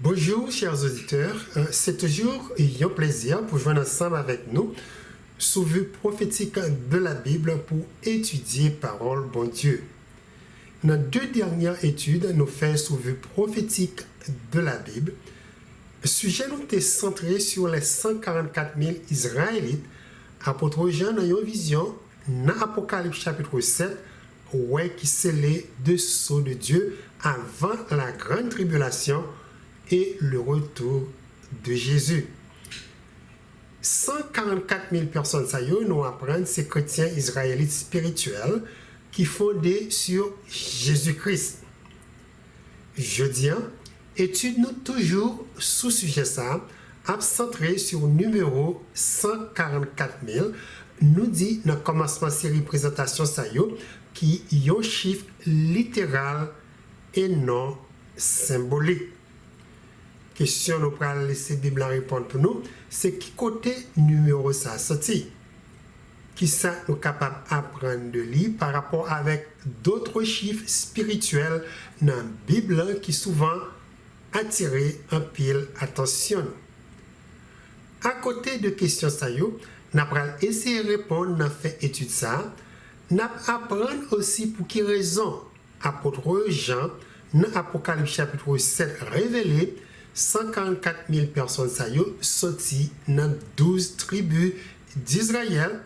Bonjour chers auditeurs, c'est toujours un plaisir pour joindre ensemble avec nous sous vue prophétique de la Bible pour étudier parole bon Dieu. Dans deux dernières études, nous faisons sous vue prophétique de la Bible. Le sujet nous est centré sur les 144 000 Israélites. Apôtre Jean a une vision dans Apocalypse chapitre 7 qui scellait deux sceaux de Dieu avant la grande tribulation et le retour de Jésus. 144 000 personnes, ça y est, nous apprennent ces chrétiens israélites spirituels qui fondés sur Jésus-Christ. Jeudi, étude-nous toujours sous sujet ça, centré sur le numéro 144 000, nous dit dans le commencement de série présentation ça y est, qui est un chiffre littéral et non symbolique. Question nous pourrons laisser la Bible répondre pour nous, c'est qui côté numéro ça sorti? Qui ça nous capable d'apprendre de lire par rapport avec d'autres chiffres spirituels dans la Bible qui souvent attirent un pile attention. À côté de questions ça nous allons essayer de répondre dans fait étude ça. Nous apprendre aussi pour qui raison apôtre Jean dans Apocalypse chapitre 7 révélé 144 000 personnes sorties dans 12 tribus d'Israël,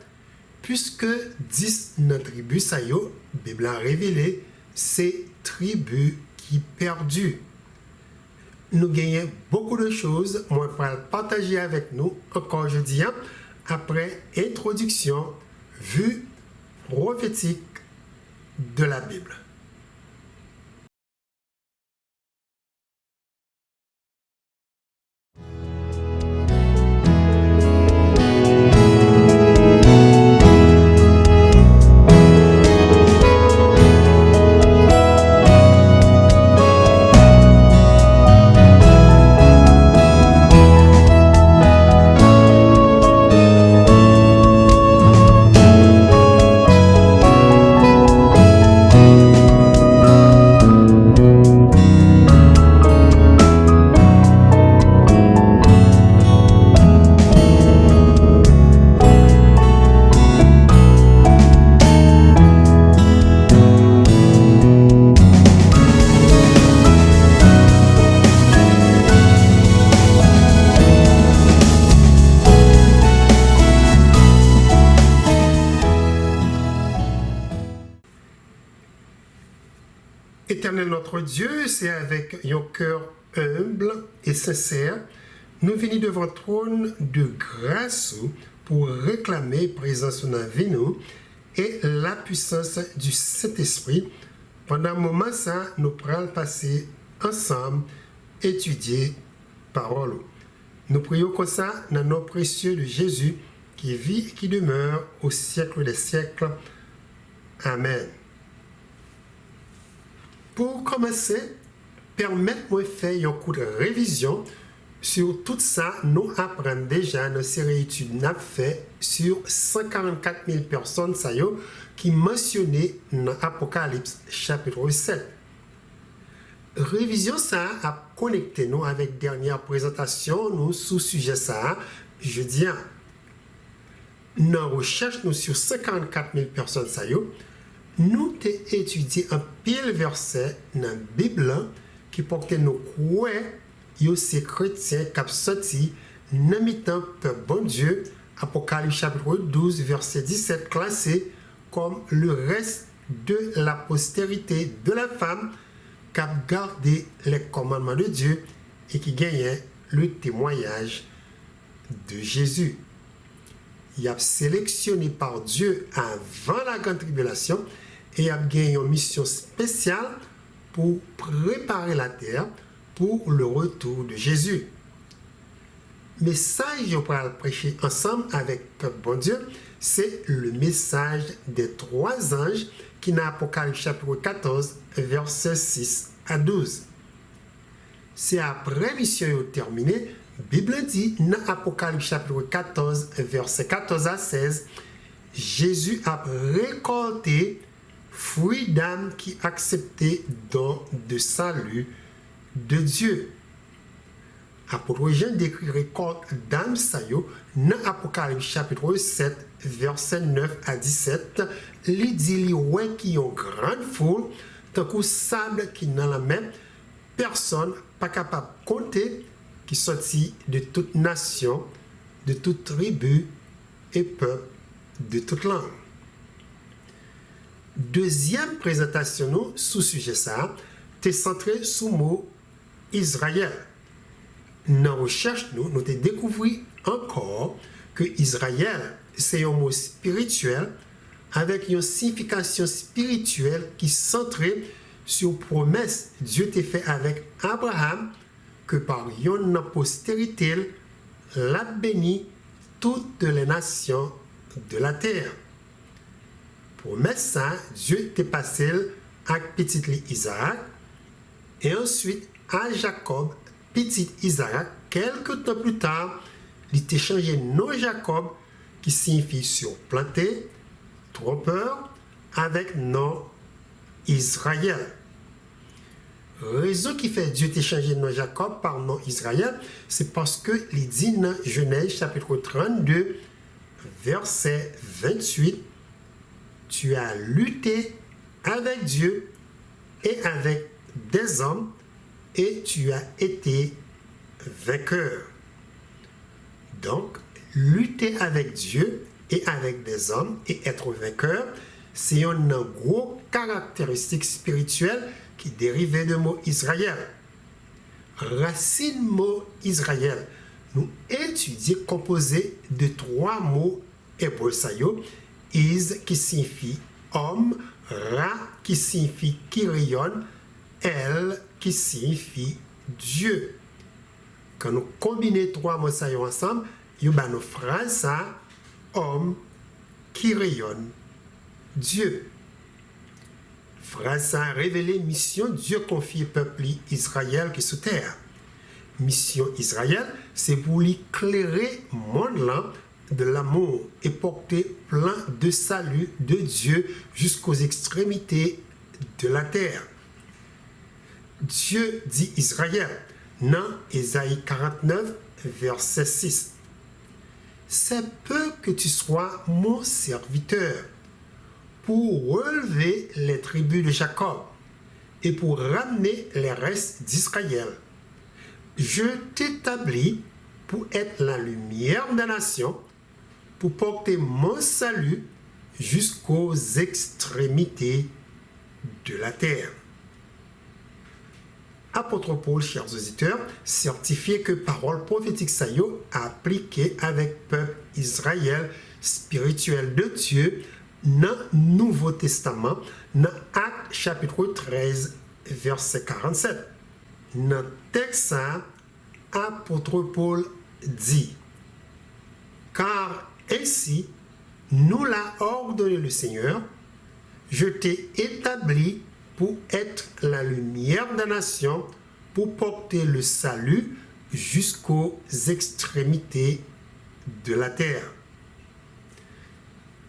puisque 10 dans tribus ça y est, la Bible a révélé ces tribus qui perdues. Nous gagnons beaucoup de choses, moi je vais partager avec nous encore aujourd'hui, après introduction, vue prophétique de la Bible. Éternel notre Dieu, c'est avec un cœur humble et sincère, nous venons devant le trône de grâce pour réclamer présence dans la vie nous et la puissance du Saint-Esprit. Pendant un moment, ça, nous pourrons passer ensemble, étudier parole. Nous prions comme ça dans le nom précieux de Jésus qui vit et qui demeure au siècle des siècles. Amen. Pour commencer, permettez-moi de faire un coup de révision sur tout ça. Nous apprenons déjà dans la série études nous avons fait sur 144 000 personnes qui mentionnées dans Apocalypse chapitre 7. Révision ça a connecté nous avec dernière présentation nous sous sujet ça jeudi. Dans recherche nous sur 54 000 personnes nous avons étudié un pile verset dans la Bible qui porte nous croire que ces chrétiens qui sont sortis dans le temps peuple bon Dieu, Apocalypse chapitre 12, verset 17, classé comme le reste de la postérité de la femme qui a gardé les commandements de Dieu et qui gagnait le témoignage de Jésus. Il a sélectionné par Dieu avant la grande tribulation et a gagné une mission spéciale pour préparer la terre pour le retour de Jésus. Le message que nous allons prêcher ensemble avec le bon Dieu, c'est le message des trois anges qui est dans Apocalypse chapitre 14, versets 6 à 12. C'est après mission terminée, la Bible dit dans Apocalypse chapitre 14, versets 14 à 16, Jésus a récolté fruits d'âme qui acceptaient don de salut de Dieu. Apôtre Jean décrit record d'âme sa yo dans Apocalypse chapitre 7 verset 9 à 17. Il dit ouais qui ont grande foule tant que sable qui dans la main, personne pas capable de compter qui sortit de toute nation, de toute tribu et peuple, de toute langue. Deuxième présentation nous sous sujet ça, t'es centré sur le mot Israël. Dans la recherche nous avons découvert encore que Israël c'est un mot spirituel avec une signification spirituelle qui est centrée sur promesse Dieu t'a fait avec Abraham que par une postérité l'a béni toutes les nations de la terre. Promesse ça, Dieu t'a passé à petit Isaac et ensuite à Jacob, petit Isaac. Quelques temps plus tard, il t'a changé nom Jacob qui signifie surplanté, trompeur, avec nom Israël. Raison qui fait Dieu t'a changé nom Jacob par nom Israël, c'est parce que il dit dans Genèse chapitre 32, verset 28, tu as lutté avec Dieu et avec des hommes et tu as été vainqueur. Donc, lutter avec Dieu et avec des hommes et être vainqueur, c'est une grosse caractéristique spirituelle qui dérive du mot Israël. Racine mot Israël, nous étudions composé de trois mots hébreux sayo, is qui signifie homme, ra qui signifie Kyrion, el qui signifie Dieu. Quand nous combinons trois mots sayo ensemble, nous avons phrase ça, homme, Kyrion, Dieu. Phrase ça révélé mission Dieu confié peuple Israël qui est sous terre. Mission Israël, c'est pour l'éclairer monde là de l'amour et porter plein de salut de Dieu jusqu'aux extrémités de la terre. Dieu dit Israël dans Ésaïe 49, verset 6. C'est peu que tu sois mon serviteur pour relever les tribus de Jacob et pour ramener les restes d'Israël. Je t'établis pour être la lumière des nations, pour porter mon salut jusqu'aux extrémités de la terre. Apôtre Paul, chers auditeurs, certifié que parole prophétique sayo appliquée avec peuple Israël spirituel de Dieu dans le Nouveau Testament, dans Actes chapitre 13, verset 47. Dans le texte, apôtre Paul dit, car ainsi nous l'a ordonné le Seigneur, je t'ai établi pour être la lumière des nations, pour porter le salut jusqu'aux extrémités de la terre.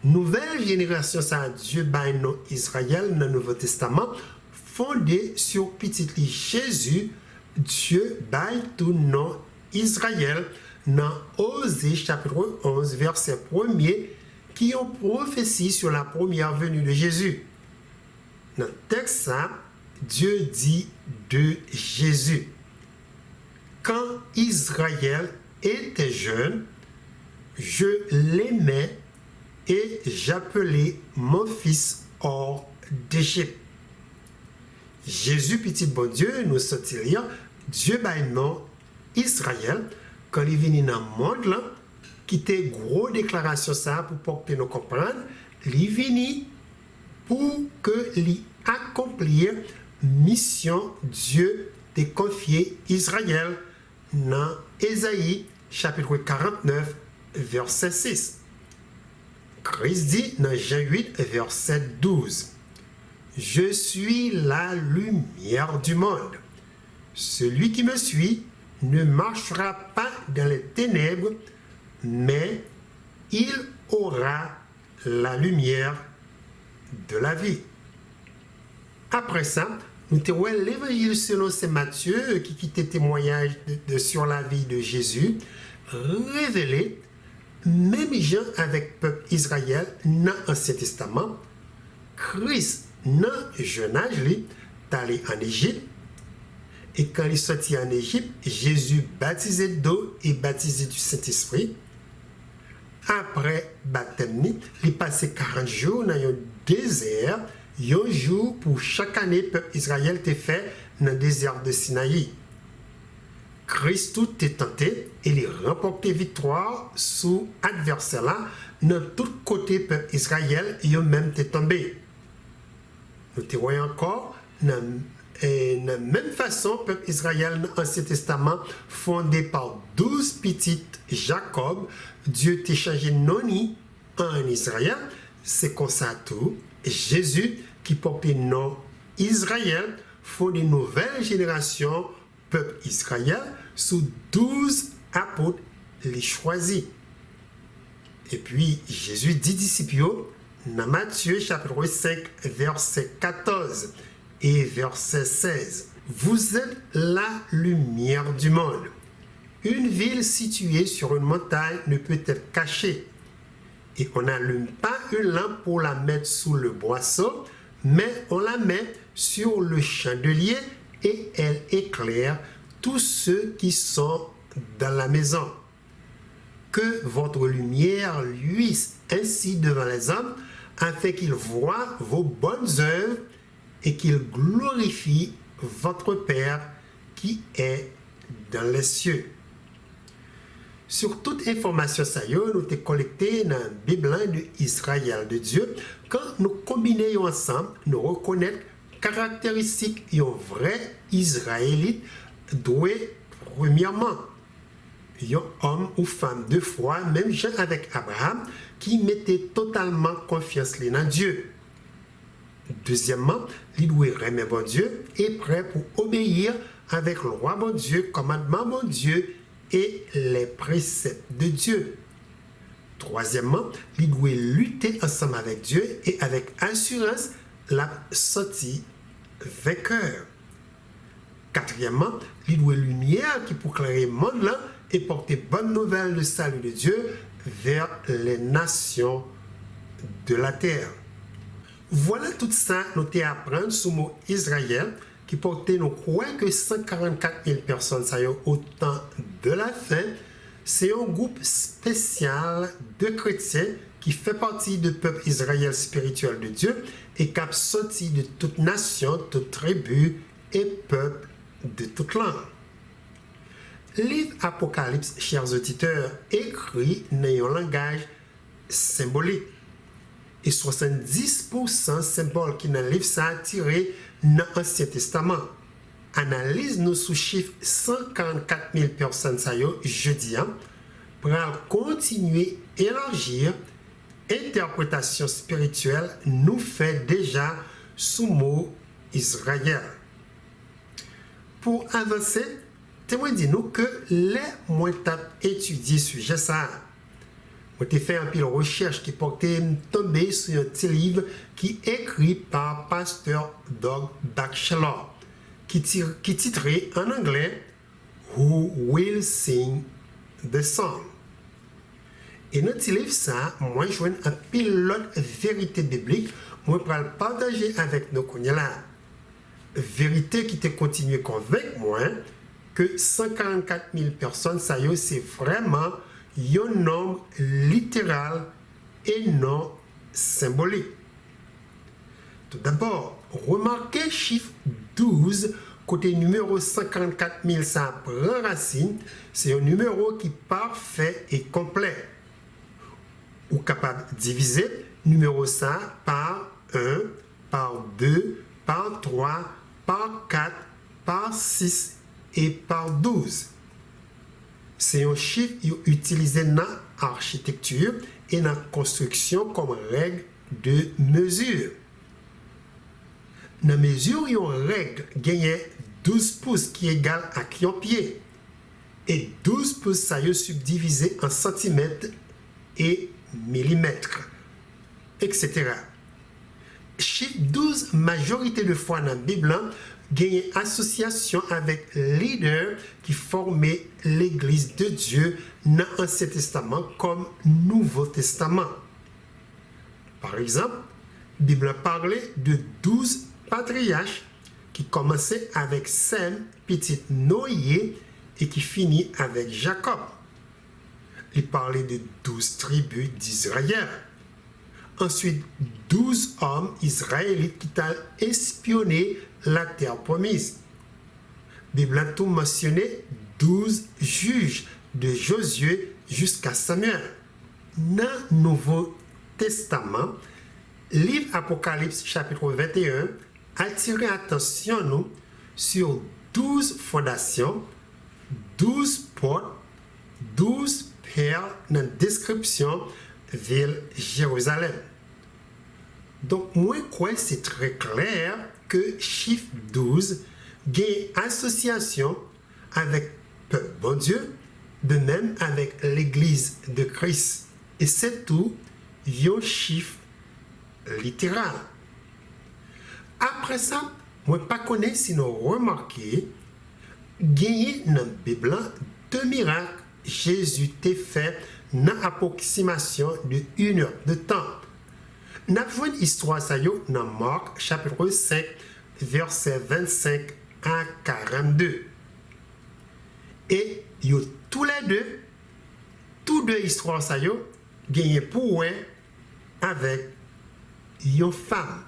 Nouvelle génération, ça Dieu by nom Israël dans le Nouveau Testament, fondée sur petit Jésus, Dieu by tout nom Israël, dans Osée chapitre 11, verset 1er, qui ont prophétie sur la première venue de Jésus. Dans le texte, Dieu dit de Jésus, quand Israël était jeune, je l'aimais et j'appelais mon fils hors d'Égypte. Jésus, petit bon Dieu, nous sortit lire Dieu by nom Israël, quand il est venu dans le monde, là, qui était gros déclaration ça pour porter nous comprendre, il est venu pour que lui accomplir mission Dieu t'a confié Israël dans Ésaïe chapitre 49 verset 6. Christ dit dans Jean 8 verset 12. Je suis la lumière du monde. Celui qui me suit ne marchera pas dans les ténèbres, mais il aura la lumière de la vie. Après ça, Nous avons l'évangile selon Saint Matthieu qui quittait témoignage sur la vie de Jésus, révélé, même Jean avec le peuple Israël dans l'Ancien Testament, Christ, dans le jeune âge, est allé en Égypte. Et quand il est sorti en Égypte, Jésus baptisé d'eau et baptisé du Saint-Esprit. Après le baptême, il passé 40 jours dans le désert. Un jour pour chaque année, le peuple Israël était fait dans le désert de Sinaï. Christ tout est tenté et il remporté victoire sous adversaire là. Dans tous côtés, le peuple Israël, il même été tombé. Nous te voyons encore, de la même façon, le peuple Israël dans l'Ancien Testament, fondé par 12 petites Jacob, Dieu t'a changé Noni en Israël. C'est comme ça tout. Jésus, qui portait le nom Israël, fondé une nouvelle génération, peuple Israël, sous 12 apôtres les choisis. Et puis, Jésus dit disciples, dans Matthieu chapitre 5, verset 14 et verset 16, « Vous êtes la lumière du monde. Une ville située sur une montagne ne peut être cachée. Et on n'allume pas une lampe pour la mettre sous le boisseau, mais on la met sur le chandelier et elle éclaire tous ceux qui sont dans la maison. Que votre lumière luise ainsi devant les hommes, afin qu'ils voient vos bonnes œuvres et qu'ils glorifient votre Père qui est dans les cieux. » Sur toute information, nous avons collecté dans la Bible d'Israël de Dieu. Quand nous combinons ensemble, nous reconnaissons caractéristiques d'un vrai Israélite doué premièrement. Un homme ou femme de foi, même Jean avec Abraham, qui mettait totalement confiance dans Dieu. Deuxièmement, il doit aimer bon Dieu et prêt pour obéir avec le roi bon Dieu, commandement bon Dieu et les préceptes de Dieu. Troisièmement, il doit lutter ensemble avec Dieu et avec assurance la sortie vainqueur. Quatrièmement, il doit lumière qui pour éclairer le monde là et porter bonne nouvelle de salut de Dieu vers les nations de la terre. Voilà tout ça nous t'ai apprendre sur le mot Israël qui portait nous croire que 144 000 personnes ça y est au temps de la fin. C'est un groupe spécial de chrétiens qui fait partie du peuple Israël spirituel de Dieu et qui a sorti de toute nation, toute tribu et peuple de toute langue. Livre Apocalypse, chers auditeurs, écrit dans un langage symbolique. Et 70% symboles qui dans le livre ça tiré dans l'Ancien Testament. Analyse nous sous chiffre 144 000 personnes ça y est jeudi pour continuer à élargir interprétation spirituelle nous fait déjà sous mot Israël. Pour avancer, témoin dit nous que les moins étudier sujet ça. On a fait un peu de recherche qui portait tomber sur un petit livre qui est écrit par pasteur Doug Batchelor, qui titrait en anglais Who Will Sing the Song. Et dans ce livre, ça, moi, je joins un pilote vérité biblique, moi, pour le partager avec nos là. Vérité qui te continue convaincre moi que 144 000 personnes, ça y est, c'est vraiment un nombre littéral et non symbolique. Tout d'abord, remarquez le chiffre 12, côté numéro 144 000, ça prend racine, c'est un numéro qui est parfait et complet. Ou capable de diviser numéro ça par 1, par 2, par 3, par 4, par 6 et par 12. C'est un chiffre utilisé dans l'architecture et dans la construction comme règle de mesure. Dans la mesure, il y a une règle gagnée 12 pouces qui est égale à 1 pied. Et 12 pouces, ça y est subdivisé en centimètres et millimètres, etc. Chiffre 12, majorité de fois dans la Bible, gagne association avec leader qui formait l'église de Dieu dans l'Ancien Testament comme Nouveau Testament. Par exemple, la Bible parlait de 12 patriarches qui commençaient avec Sem, petit Noé, et qui finit avec Jacob. Il parlait de 12 tribus d'Israël. Ensuite, 12 hommes israélites qui ont espionné la terre promise. La Bible a tout mentionné 12 juges de Josué jusqu'à Samuel. Dans le Nouveau Testament, livre Apocalypse chapitre 21 attire l'attention nous sur 12 fondations, 12 portes, 12 perles dans la description ville Jérusalem. Donc, moi, quoi, c'est très clair que chiffre 12 gagne association avec le peuple bon Dieu, de même avec l'église de Christ. Et c'est tout, un chiffre littéral. Après ça, moi, pas connaître si nous remarquons, gagner dans la Bible deux miracles Jésus t'a fait dans l'approximation de 1 heure de temps. Nous avons une histoire dans Marc chapitre 5, verset 25 à 42. Et tous deux histoires gagnent pour avec une femme.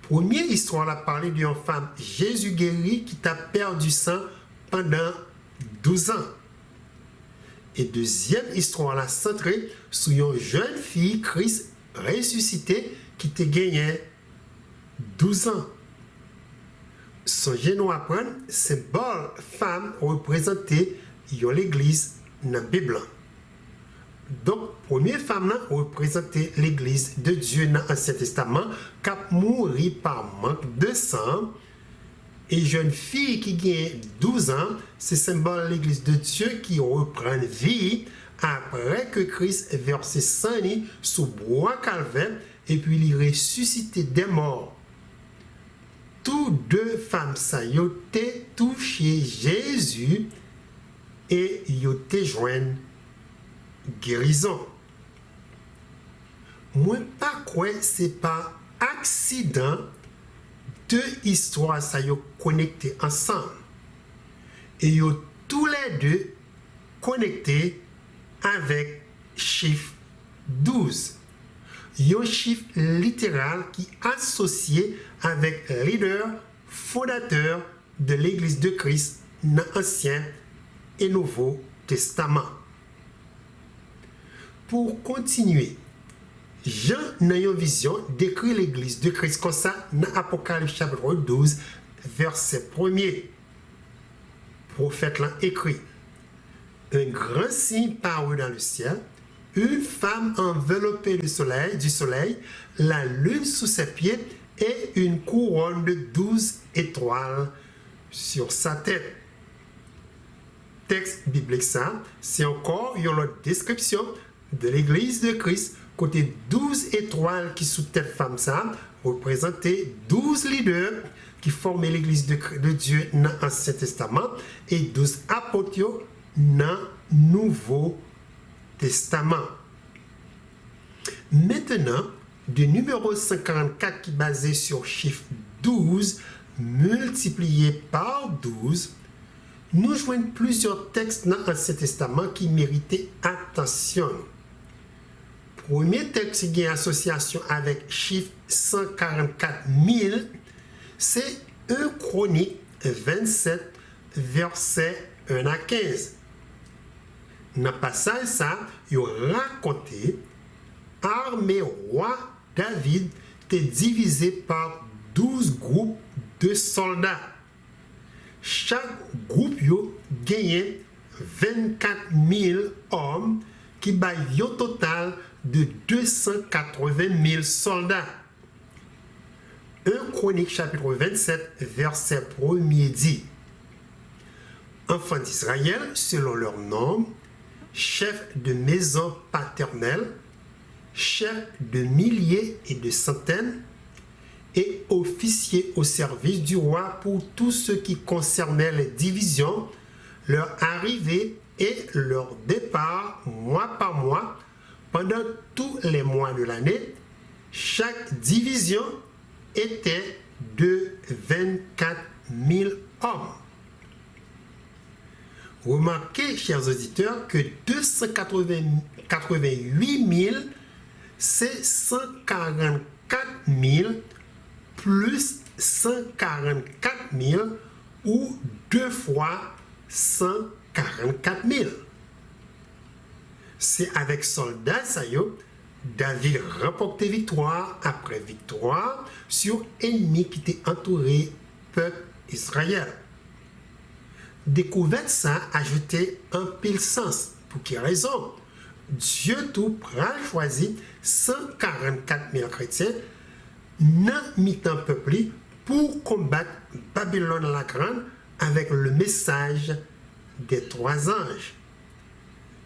Première histoire la parlé d'une femme Jésus guéri qui t'a perdu sang pendant 12 ans. Et deuxième histoire la centrée sur une jeune fille Christ ressuscité qui t'a gagné 12 ans. Songez nous apprendre, symbole femme représentait l'église dans la Bible. Donc, première femme représentait l'église de Dieu dans l'Ancien Testament qui a mouru par manque de sang. Et jeune fille qui gagne 12 ans, c'est symbole de l'église de Dieu qui reprend vie après que Christ versé sang sous bois calvaire et puis il ressuscité des morts. Toutes deux femmes ça y ont touché Jésus et y ont joint guérison. Moi pas quoi c'est pas accident deux histoires ça y ont connecté ensemble et y ont tous les deux connectés avec chiffre 12. Un chiffre littéral qui est associé avec leader fondateur de l'église de Christ dans l'Ancien et Nouveau Testament. Pour continuer, Jean, dans une vision, décrit l'église de Christ comme ça dans Apocalypse chapitre 12, verset 1er. Prophète l'a écrit: un grand signe parut dans le ciel, une femme enveloppée du soleil, la lune sous ses pieds et une couronne de 12 étoiles sur sa tête. Texte biblique ça, c'est encore une autre description de l'église de Christ, côté 12 étoiles qui sous tête femme ça, représentaient 12 leaders qui formaient l'église de Dieu dans l'Ancien Testament et 12 apôtres dans le Nouveau Testament. Maintenant, le numéro 144 qui est basé sur chiffre 12 multiplié par 12, nous joignons plusieurs textes dans l'Ancien Testament qui méritaient attention. Premier texte qui est en association avec chiffre 144 000, c'est 1 Chronique 27, verset 1 à 15. Dans le passage, ça, il raconté, armée roi David était divisé par 12 groupes de soldats. Chaque groupe gagnait 24 000 hommes qui baillent au total de 280 000 soldats. 1 Chronique chapitre 27, verset 1er dit: enfants d'Israël, selon leur nom, chefs de maison paternelle, chefs de milliers et de centaines, et officiers au service du roi pour tout ce qui concernait les divisions, leur arrivée et leur départ mois par mois pendant tous les mois de l'année. Chaque division était de 24 000 hommes. Remarquez, chers auditeurs, que 288 000, c'est 144 000 plus 144 000 ou 2 fois 144 000. C'est avec soldats, ça y est, David remportait victoire après victoire sur ennemis qui étaient entourés peuple Israël. Découverte ça ajoutait un pile sens. Pour quelle raison? Dieu tout prend choisi 144 000 chrétiens dans mi-temps peuple pour combattre Babylone la Grande avec le message des 3 anges.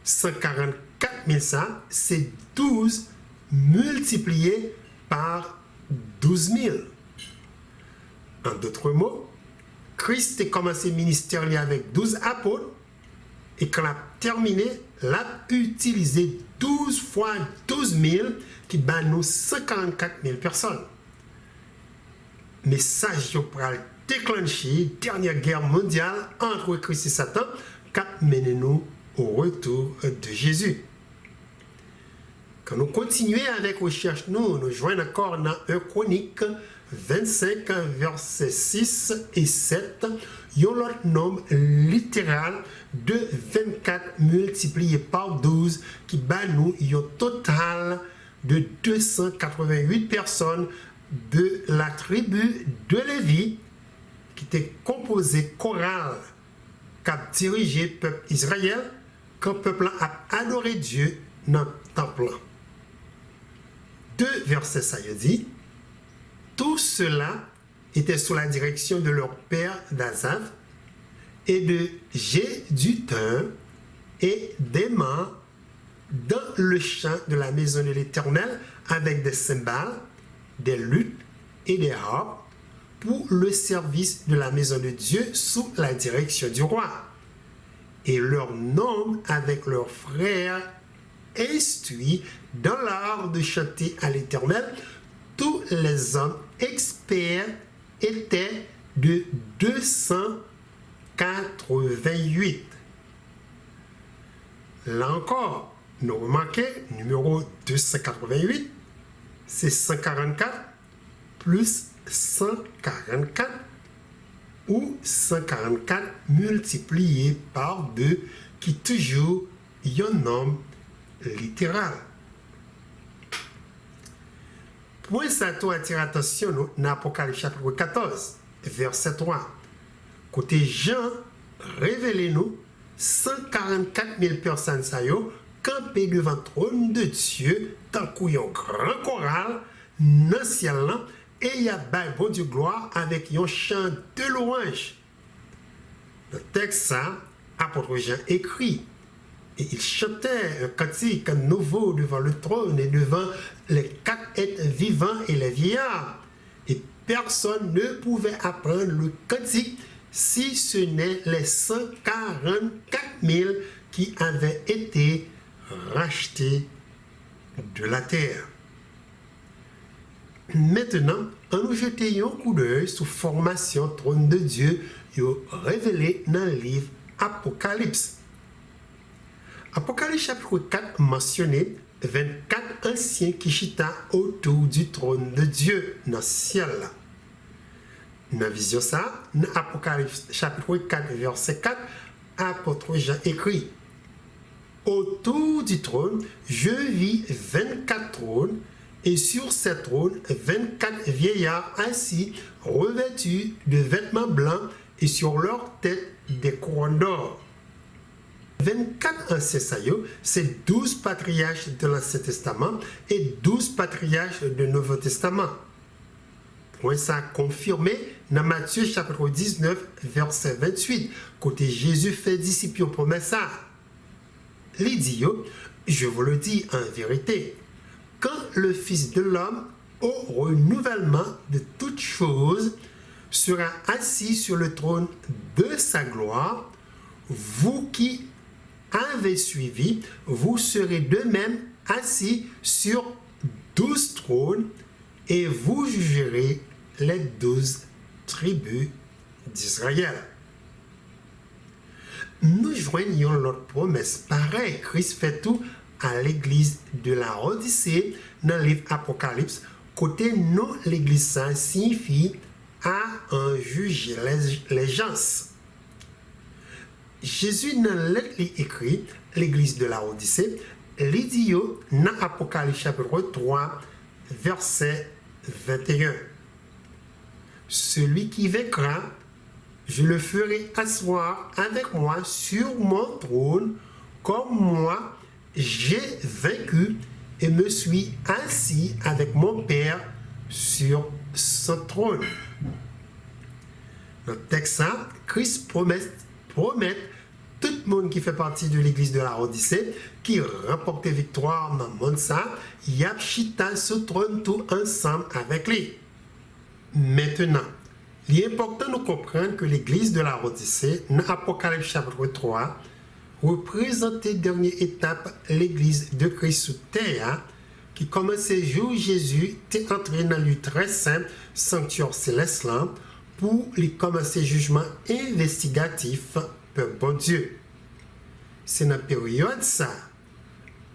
144 000 ça, c'est 12 multiplié par 12 000. En d'autres mots, Christ a commencé le ministère avec 12 apôtres et quand il a terminé, il a utilisé 12 fois 12 000 qui bat nous 144 000 personnes. Message pour déclencher la dernière guerre mondiale entre Christ et Satan qui a mené nous au retour de Jésus. Quand nous continuons avec la recherche, nous joignons encore dans 1 Chronique 25, versets 6 et 7, il y a l'autre nombre littéral de 24 multiplié par 12 qui bat nous un total de 288 personnes de la tribu de Lévi qui était composé choral qui a dirigé le peuple Israël quand le peuple a adoré Dieu dans le temple. 2 versets ça y dit. Tout cela était sous la direction de leur père Dazaph et de Jéduthun et d'Héman dans le champ de la maison de l'Éternel avec des cymbales, des luttes et des harpes pour le service de la maison de Dieu sous la direction du roi. Et leur nombre avec leurs frères instruits dans l'art de chanter à l'Éternel, tous les hommes experts étaient de 288. Là encore, nous remarquons, numéro 288, c'est 144 plus 144 ou 144 multiplié par 2 qui toujours y un nombre littéral. Point ça tout attire attention dans Apocalypse chapitre 14, verset 3. Côté Jean, révélez-nous 144 000 personnes campées devant le trône de Dieu, tant qu'il y a un grand choral dans le ciel, et il y a bon Dieu gloire avec un chant de louange. Le texte, ça, apôtre Jean écrit. Et il chantait un cantique nouveau devant le trône et devant les 4 êtres vivants et les vieillards. Et personne ne pouvait apprendre le cantique si ce n'est les 144 000 qui avaient été rachetés de la terre. Maintenant, on nous jette un coup d'œil sur formation trône de Dieu révélé dans le livre Apocalypse. Apocalypse chapitre 4 mentionnait 24 anciens qui chita autour du trône de Dieu dans le ciel. Dans la vision ça, dans Apocalypse chapitre 4 verset 4, apôtre Jean écrit: autour du trône, je vis 24 trônes, et sur ces trônes, 24 vieillards assis, revêtus de vêtements blancs, et sur leur tête des couronnes d'or. 24 anciens saillots, c'est 12 patriarches de l'Ancien Testament et 12 patriarches du Nouveau Testament. Point ça confirmé dans Matthieu chapitre 19, verset 28, côté Jésus fait disciples promesse ça. Il dit, je vous le dis en vérité, quand le Fils de l'homme au renouvellement de toutes choses, sera assis sur le trône de sa gloire. Vous qui avez suivi, vous serez de même assis sur 12 trônes et vous jugerez les 12 tribus d'Israël. Nous joignons l'autre promesse. Pareil, Christ fait tout à l'église de la Odyssée dans le livre Apocalypse. Côté non, l'église ça signifie à en juger les gens. Jésus dans lettre écrit l'église de la Odyssée, il dit dans Apocalypse chapitre 3, verset 21. Celui qui vaincra, je le ferai asseoir avec moi sur mon trône, comme moi j'ai vaincu et me suis assis avec mon Père sur son trône. Dans le texte, Christ promet tout le monde qui fait partie de l'église de la Odyssée, qui remporte victoire dans le monde, y a chita ce trône tout ensemble avec lui. Maintenant, il est important de comprendre que l'église de la Odyssée, dans Apocalypse chapitre 3, représente la dernière étape l'église de Christ sous terre, qui commençait le jour où Jésus était entré dans le très saint sanctuaire céleste pour lui commencer le jugement investigatif par bon Dieu. C'est dans la période ça,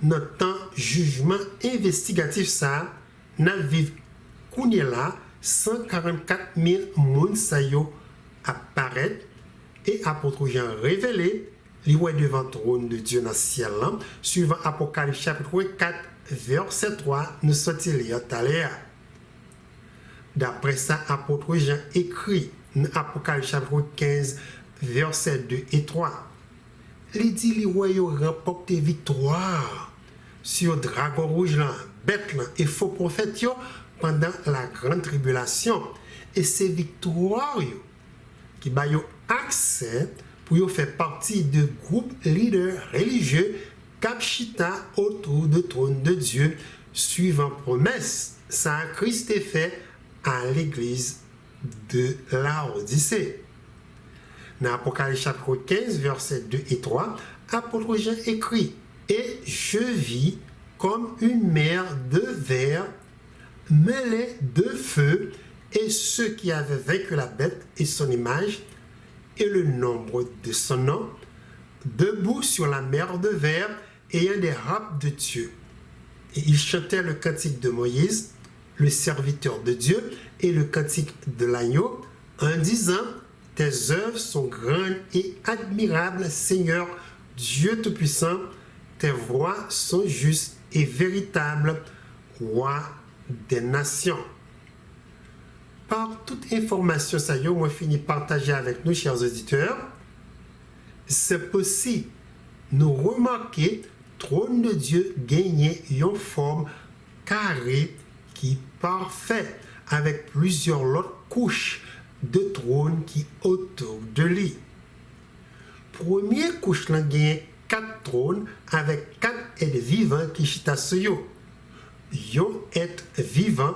notre temps jugement investigatif ça, nous vivons qu'on est là, 144 000 personnes apparaissent et apôtre Jean révélé, il est devant le trône de Dieu dans le ciel, suivant Apocalypse chapitre 4, verset 3, nous sortons lire tout à l'heure. D'après ça, apôtre Jean écrit dans Apocalypse chapitre 15, verset 2 et 3. Il dit les royaumes remportent victoire sur dragon rouge, bête et faux prophètes pendant la grande tribulation. Et ces victoires qui ont accès pour faire partie de groupes leaders religieux capchita autour du trône de Dieu, suivant promesse. Ça a Christ est fait à l'église de la Odyssée. Dans Apocalypse chapitre 15, versets 2 et 3, apôtre Jean écrit « Et je vis comme une mer de verre mêlée de feu, et ceux qui avaient vaincu la bête et son image, et le nombre de son nom, debout sur la mer de verre, ayant des harpes de Dieu. Et ils chantaient le cantique de Moïse, le serviteur de Dieu, et le cantique de l'agneau, en disant « Tes œuvres sont grandes et admirables, Seigneur, Dieu Tout-Puissant, tes voies sont justes et véritables, Roi des nations. » Par toute information, ça y est, moi fini partager avec nous, chers auditeurs, c'est possible nous remarquer trône de Dieu gagner une forme carrée qui est parfaite avec plusieurs autres couches de trône qui autour de lui. Première couche là gagne 4 trônes avec 4 êtres vivants qui chita sur yo. Yo être vivant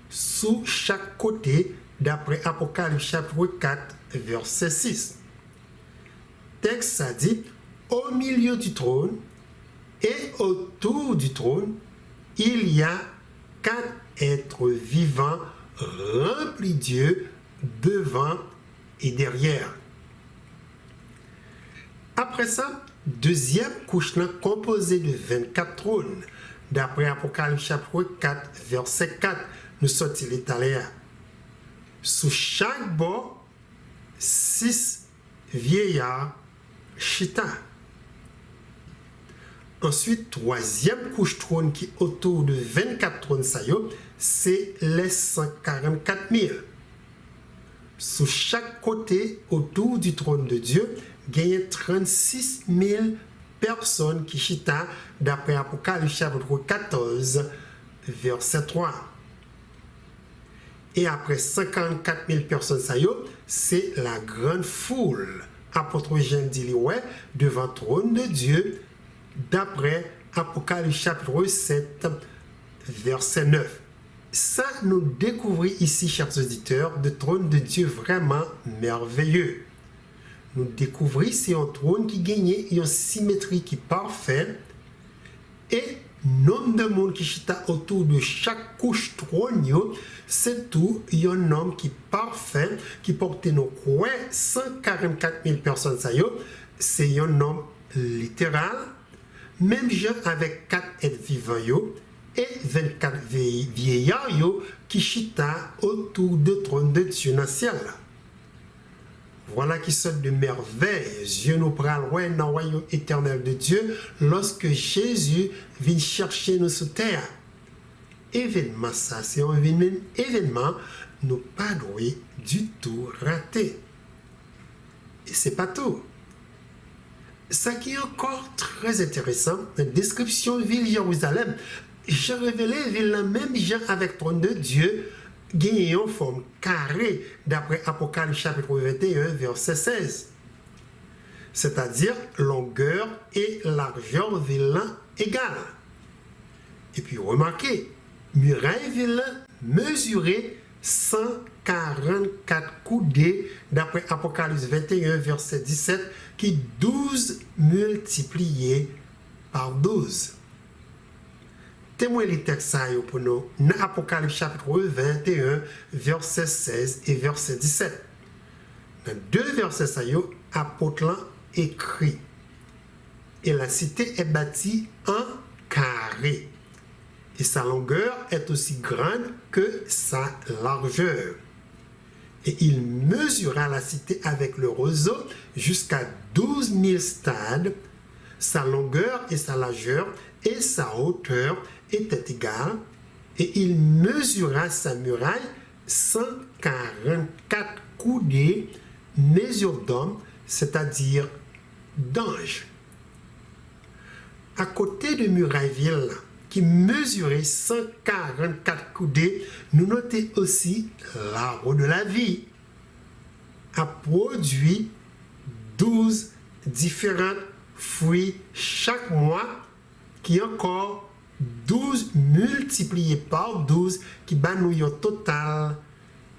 sous chaque côté d'après Apocalypse chapitre 4 verset 6. Texte ça dit au milieu du trône et autour du trône il y a 4 êtres vivants remplis de Dieu devant et derrière. Après ça, deuxième couche là composée de 24 trônes d'après Apocalypse chapitre 4 verset 4. Nous sortons l'Italien. Sous chaque bord, 6 vieillards chita. Ensuite, troisième couche trône qui est autour de 24 trônes, c'est les 144 000. Sous chaque côté, autour du trône de Dieu, il y a 36 000 personnes qui chita d'après Apocalypse chapitre 14, verset 3. Et après 54 000 personnes, c'est la grande foule. Apôtre Jean dit ouais, devant le trône de Dieu, d'après Apocalypse chapitre 7, verset 9. ça nous découvrir ici, chers auditeurs, le trône de Dieu vraiment merveilleux. Nous découvrir c'est un trône qui gagne une symétrie qui est parfaite et nombre de monde qui chita autour de chaque couche trône, c'est tout un homme qui est parfait, qui porte nos coins, 144 000 personnes, c'est un homme littéral, même gens avec 4 êtres vivants et 24 vieillards qui chita autour du trône de Dieu dans le ciel. Voilà qui sorte de merveille. Dieu nous prend loin dans le royaume éternel de Dieu lorsque Jésus vient chercher nous sur terre. Événement ça, c'est un événement nous pas doué du tout raté. Et c'est pas tout. Ça qui est encore très intéressant, la description de la ville Jérusalem. J'ai révélé ville même gens avec trône de Dieu gagne une forme carrée d'après Apocalypse chapitre 21 verset 16. C'est-à-dire longueur et largeur vilain égales. Et puis remarquez, muraille vilain mesurée 144 coudées d'après Apocalypse 21 verset 17 qui 12 multiplié par 12. Témoin les textes pour nous dans Apocalypse chapitre 21 verset 16 et verset 17. Dans deux versets apôtre écrit et la cité est bâtie en carré et sa longueur est aussi grande que sa largeur. Et il mesura la cité avec le roseau jusqu'à 12 000 stades. Sa longueur et sa largeur et sa hauteur étaient égales, et il mesura sa muraille 144 coudées, mesure d'homme, c'est-à-dire d'ange. À côté de muraille-ville, qui mesurait 144 coudées, nous notons aussi l'arbre de la vie, a produit 12 différents fruits chaque mois, qui encore 12 multiplié par 12, qui bat nous un total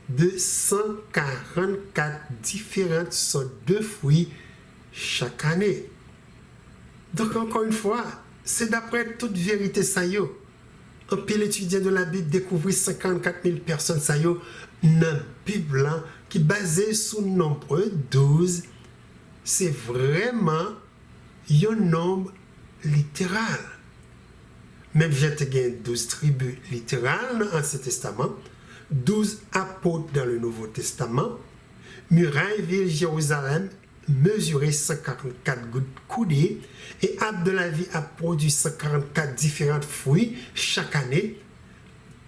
de 144 différentes sortes de fruits chaque année. Donc encore une fois, c'est d'après toute vérité ça y est. Un pile étudiant de la Bible découvrit 54 000 personnes ça y est dans la Bible qui est basée sur le nombre 12. C'est vraiment un nombre littéral. Même j'ai 12 tribus littérales dans l'Ancien Testament, 12 apôtres dans le Nouveau Testament, muraille ville Jérusalem mesurée 144 coudées et arbre de la vie a produit 144 différents fruits chaque année.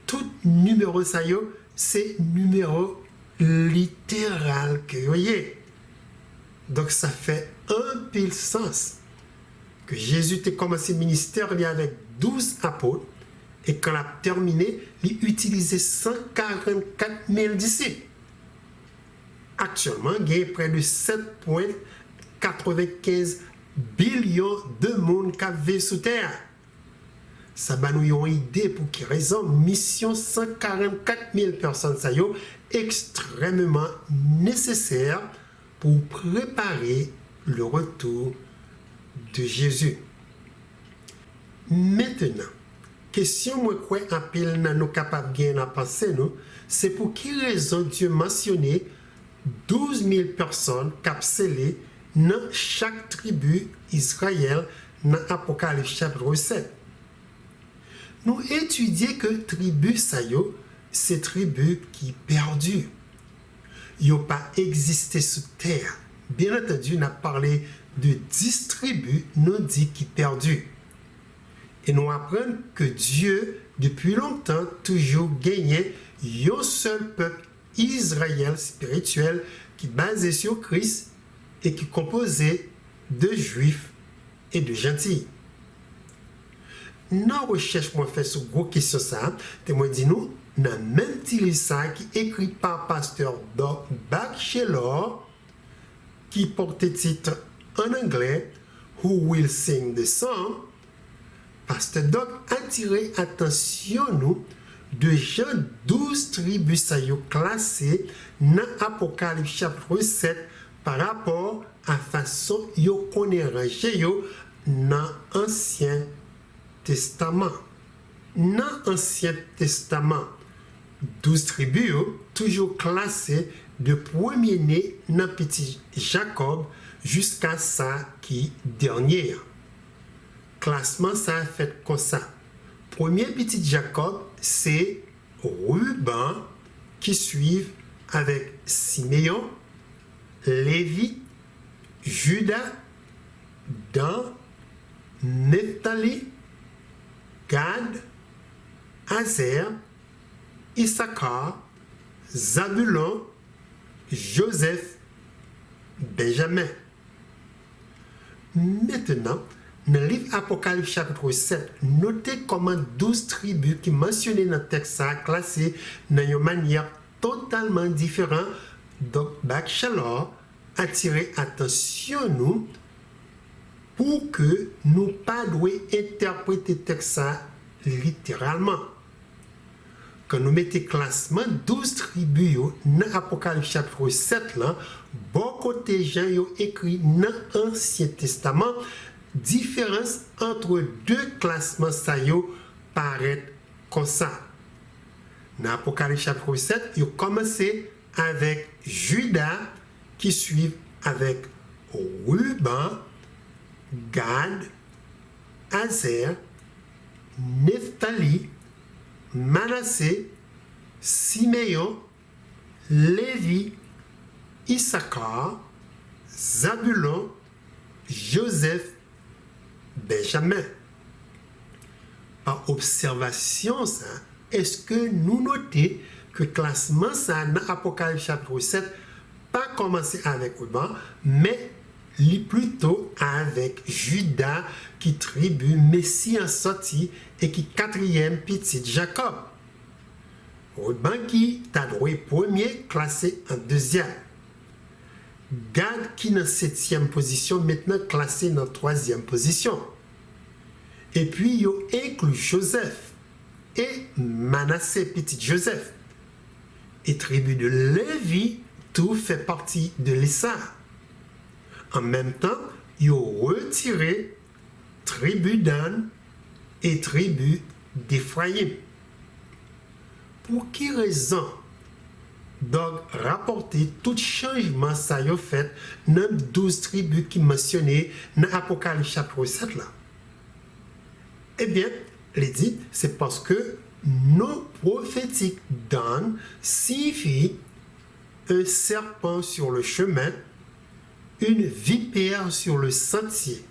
Tout numéro ça y est, c'est numéro littéral que vous voyez. Donc ça fait un pile sens que Jésus a commencé le ministère avec 12 apôtres et quand il a terminé, il utilisait 144 000 disciples. Actuellement, il y a près de 7,95 billions de monde qui vivent sous terre. Ça va nous une idée pour qui raison mission 144 000 personnes ça y est, extrêmement nécessaire pour préparer le retour de Jésus. Maintenant, question moi quoi appel nous capable bien à penser nous, c'est pour quelle raison Dieu mentionné 12 000 personnes capsélées dans chaque tribu Israël dans Apocalypse chapitre 7. Nous étudions que tribu ça y est, c'est tribu qui perdu. Ils n'ont pas existé sur terre. Bien entendu, on a parlé de 10 tribus, nous dit qui perdu. Et nous apprenons que Dieu, depuis longtemps, toujours gagné un seul peuple Israël spirituel qui est basé sur Christ et qui est composé de juifs et de gentils. Dans la recherche que je fais sur gros question ça, moi dis nous, dans même titre ça qui est écrit par pasteur Doug Batchelor qui porte le titre en anglais Who Will Sing the Song. Pasteur Doug a attiré attention nous de Jean 12 tribus ça yo classé dans Apocalypse chapitre 7 par rapport à façon yo connaît rangé yo dans Ancien Testament. Dans Ancien Testament, 12 tribus yo, toujours classées de premier-né dans petit Jacob jusqu'à ça qui dernière. Classement ça a fait comme ça. Premier petit Jacob, c'est Ruben qui suivent avec Siméon, Lévi, Judas, Dan, Nephtali, Gad, Azer, Issachar, Zabulon, Joseph, Benjamin. Maintenant, dans le livre Apocalypse chapitre 7, notez comment 12 tribus qui mentionnées dans le texte sont classées d'une manière totalement différente. Donc, Bachelor attirer attention nous pour que nous ne pas interpréter le texte littéralement. Quand nous mettons classement 12 tribus dans Apocalypse chapitre 7, là, beaucoup de gens ont écrit dans l'Ancien Testament. Différence entre deux classements ça paraît comme ça. Dans Apocalypse chapitre 7, il a commencé avec Judas qui suit avec Ruben, Gad, Azer, Nephtali, Manassé, Siméon, Lévi, Issachar, Zabulon, Joseph, Benjamin. Par observation, ça, est-ce que nous notons que le classement ça dans Apocalypse chapitre 7 pas commencé avec Ruben, mais plutôt avec Judas qui tribu Messie en sorti et qui quatrième petit Jacob. Ruben qui t'a doué premier classé en deuxième. Gad qui dans 7e position, maintenant classé dans 3e position. Et puis, il inclut Joseph et Manassé, petit Joseph. Et tribu de Lévi, tout fait partie de l'Issa. En même temps, il a retiré tribu Dan et tribu d'Éphraïm. Pour quelle raison? Donc, rapporter tout changement ça y a fait dans 12 tribus qui mentionnées dans Apocalypse chapitre 7 là. Eh bien, il dit, c'est parce que nos prophétiques Dan signifie un serpent sur le chemin, une vipère sur le sentier,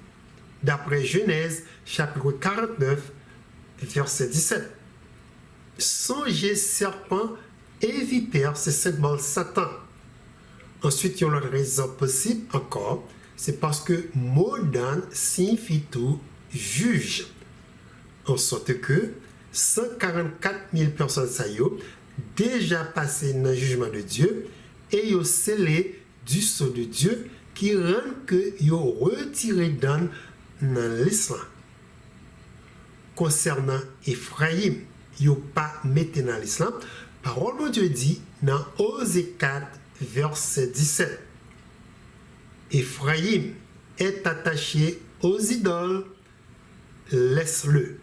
d'après Genèse chapitre 49, verset 17. Songez serpent et vipère, c'est symbole Satan. Ensuite, il y a une autre raison possible encore, c'est parce que mot Dan signifie tout juge. En sorte que 144 000 personnes ça y est, déjà passé dans le jugement de Dieu et ils ont scellé du sceau de Dieu qui rend que ils ont retiré Dan dans l'islam. Concernant Ephraim, ils n'ont pas mis dans l'islam. Parole de Dieu dit dans Osée 4, verset 17. Ephraim est attaché aux idoles, laisse-le.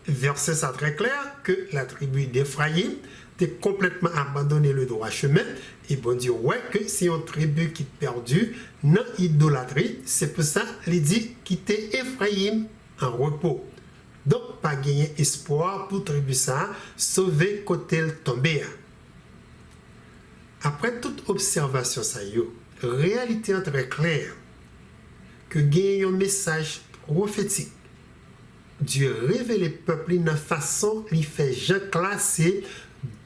Verset ça très clair que la tribu d'Ephraim a complètement abandonné le droit chemin. Et bon Dieu, ouais, que c'est une tribu qui est perdue dans l'idolâtrie. C'est pour ça qu'il dit quitter Ephraim en repos. Donc, pas gagner espoir pour tribu ça, sauver côté le tombé. Après toute observation, ça y est, réalité est très claire que gagner un message prophétique. Dieu révèle le peuple de façon il fait Jean classer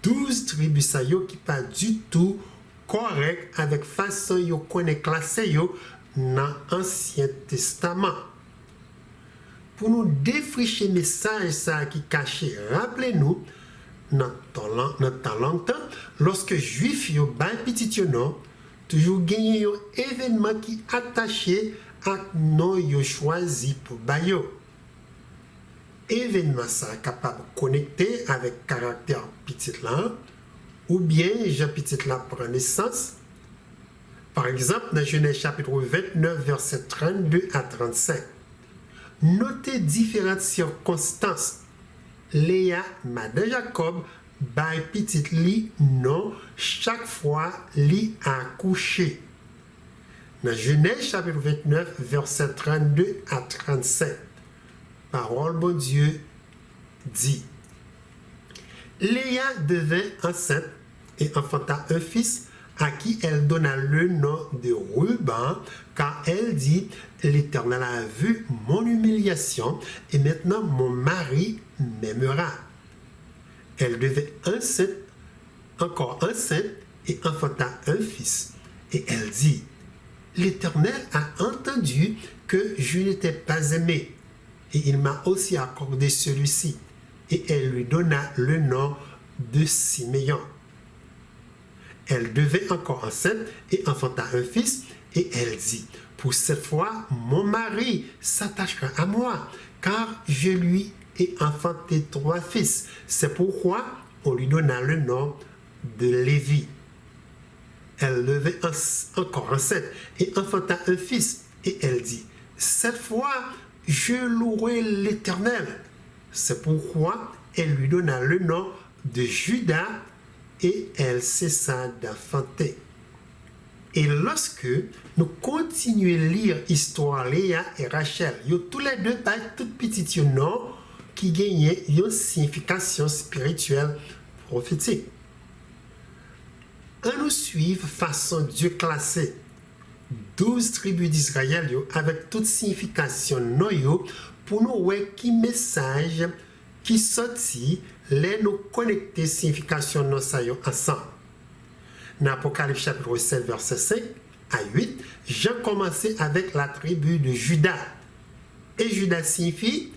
12 tribus ça yo qui pas du tout correct avec façon yo connaît classer yo dans l'Ancien Testament. Pour nous défricher message ça qui caché, rappelez-nous dans longtemps lorsque juif yo ban petit non toujours gagné un événement qui attaché à non yo choisi pour bayo. événement ça capable de connecter avec caractère petit là, ou bien Jean petit là prend naissance. Par exemple, dans Genèse chapitre 29, verset 32 à 35. Notez différentes circonstances. Léa, madame Jacob, bail petit li non chaque fois li accouché. Dans Genèse chapitre 29, verset 32 à 37. Parole bon Dieu dit. Léa devint enceinte et enfanta un fils à qui elle donna le nom de Ruben, car elle dit, l'Éternel a vu mon humiliation et maintenant mon mari m'aimera. Elle devint enceinte, encore enceinte, et enfanta un fils. Et elle dit, l'Éternel a entendu que je n'étais pas aimée, et il m'a aussi accordé celui-ci. Et elle lui donna le nom de Siméon. Elle devint encore enceinte et enfanta un fils, et elle dit, pour cette fois, mon mari s'attachera à moi, car je lui ai enfanté 3 fils. C'est pourquoi on lui donna le nom de Lévi. Elle devint encore enceinte et enfanta un fils, et elle dit, cette fois, je louerai l'Éternel. C'est pourquoi elle lui donna le nom de Judas, et elle cessa d'enfanter. Et lorsque nous continuons à lire l'histoire Léa et Rachel, ils ont tous les deux pas tout petit nom qui gagnait une signification spirituelle prophétique. On nous suivre façon Dieu classé 12 tribus d'Israël avec toute signification noyo pour nous voir qui message qui sorti les nous connecter signification non ça ensemble. Dans Apocalypse chapitre 7 verset 5 à 8, j'ai commencé avec la tribu de Judas. Et Judas signifie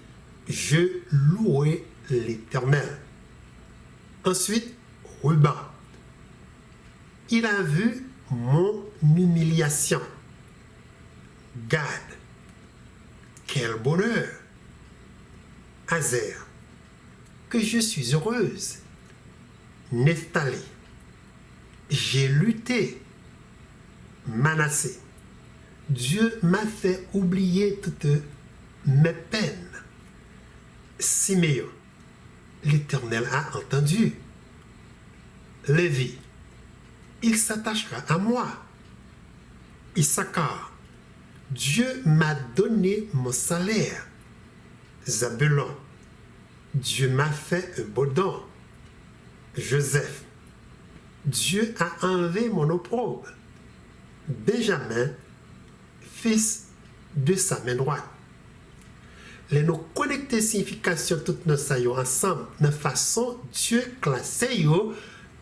je louerai l'Éternel. Ensuite, Ruben. Il a vu mon humiliation. Gad. Quel bonheur. Azer. Que je suis heureuse. Nephtali. J'ai lutté. Manassé. Dieu m'a fait oublier toutes mes peines. Siméon. L'Éternel a entendu. Lévi. Il s'attachera à moi. Issachar. Dieu m'a donné mon salaire. Zabulon. Dieu m'a fait un beau don. Joseph. Dieu a enlevé mon opprobre. Benjamin, fils de sa main droite. Les nous connecter signification toutes nos saillons ensemble, de façon Dieu classé yo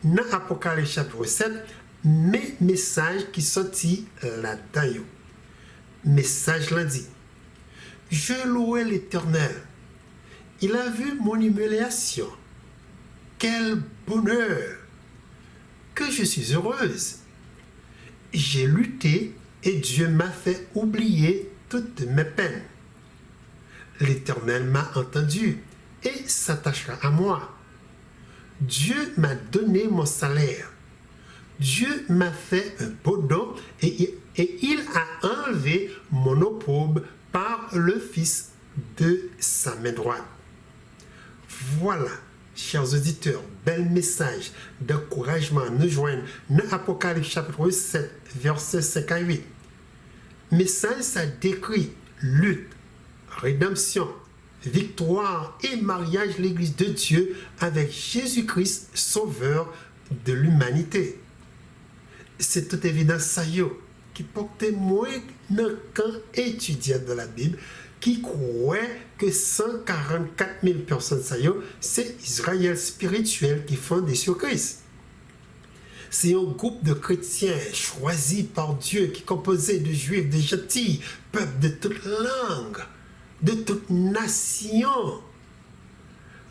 dans Apocalypse chapitre 7, mais message qui sorti là-dedans yo. Message là dit, je louais l'Éternel. Il a vu mon humiliation. Quel bonheur! Que je suis heureuse. J'ai lutté et Dieu m'a fait oublier toutes mes peines. L'Éternel m'a entendu et s'attachera à moi. Dieu m'a donné mon salaire. Dieu m'a fait un beau don et il a enlevé mon opprobre par le Fils de sa main droite. Voilà, chers auditeurs, bel message d'encouragement à nous joindre dans Apocalypse chapitre 7, versets 5 à 8. Message, ça décrit lutte, rédemption, victoire et mariage de l'Église de Dieu avec Jésus-Christ, sauveur de l'humanité. C'est toute évidence ça qui portait moins qu'un étudiant de la Bible qui croit que 144 000 personnes ça c'est Israël spirituel qui fondé sur Christ. C'est un groupe de chrétiens choisis par Dieu qui est composé de juifs, de gentils, peuples de toute langue, de toute nation.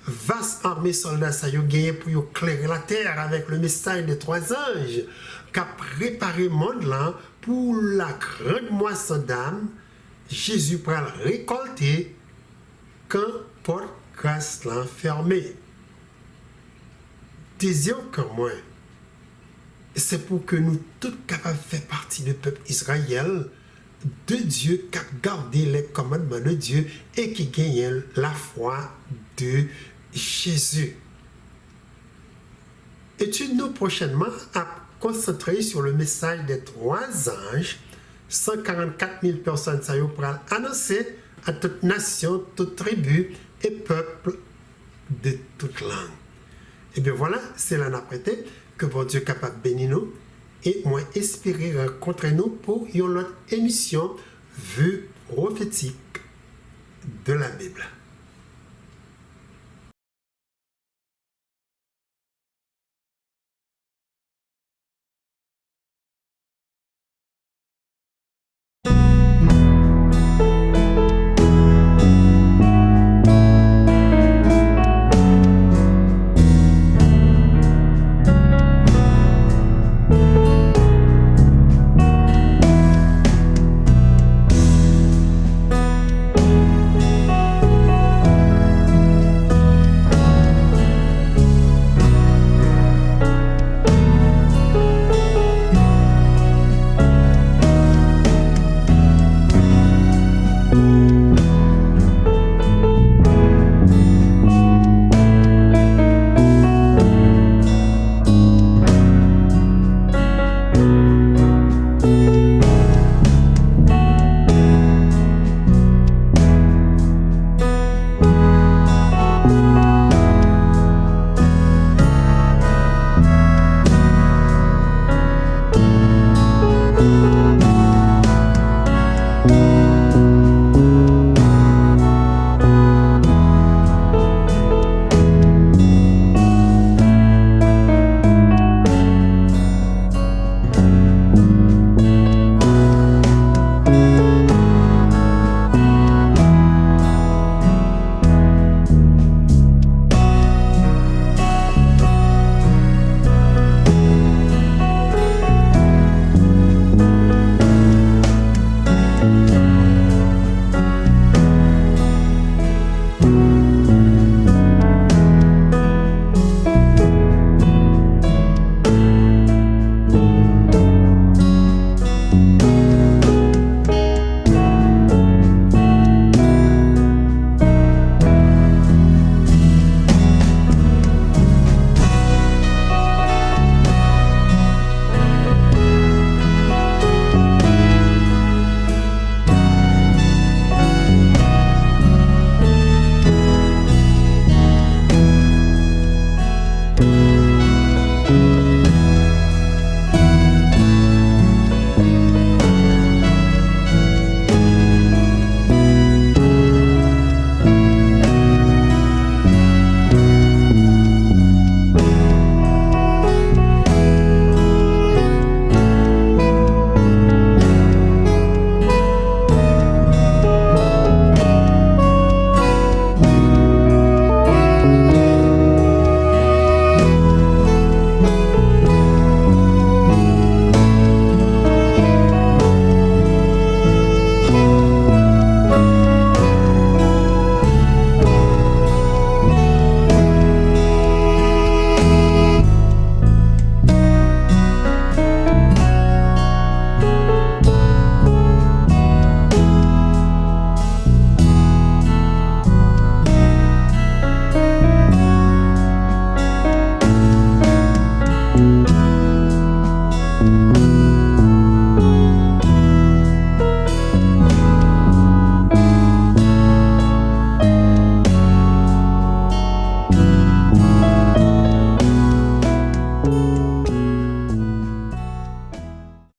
Vaste armée soldats ça gagné pour éclairer la terre avec le message des 3 anges qui a préparé le monde là pour la grande moisson d'âme. Jésus pourra récolter quand porte grâce l'a fermé. Désir comme moi, c'est pour que nous tous capables de faire partie du peuple Israël, de Dieu qui a gardé les commandements de Dieu et qui gagne la foi de Jésus. Étude-nous prochainement à concentrer sur le message des 3 anges. 144 000 personnes ça y est pour annoncer à toute nation, toute tribu et peuple de toute langue. Et bien voilà, c'est là n'apprêté que bon Dieu capable de bénir nous et moi espérer rencontrer nous pour une autre émission vue prophétique de la Bible.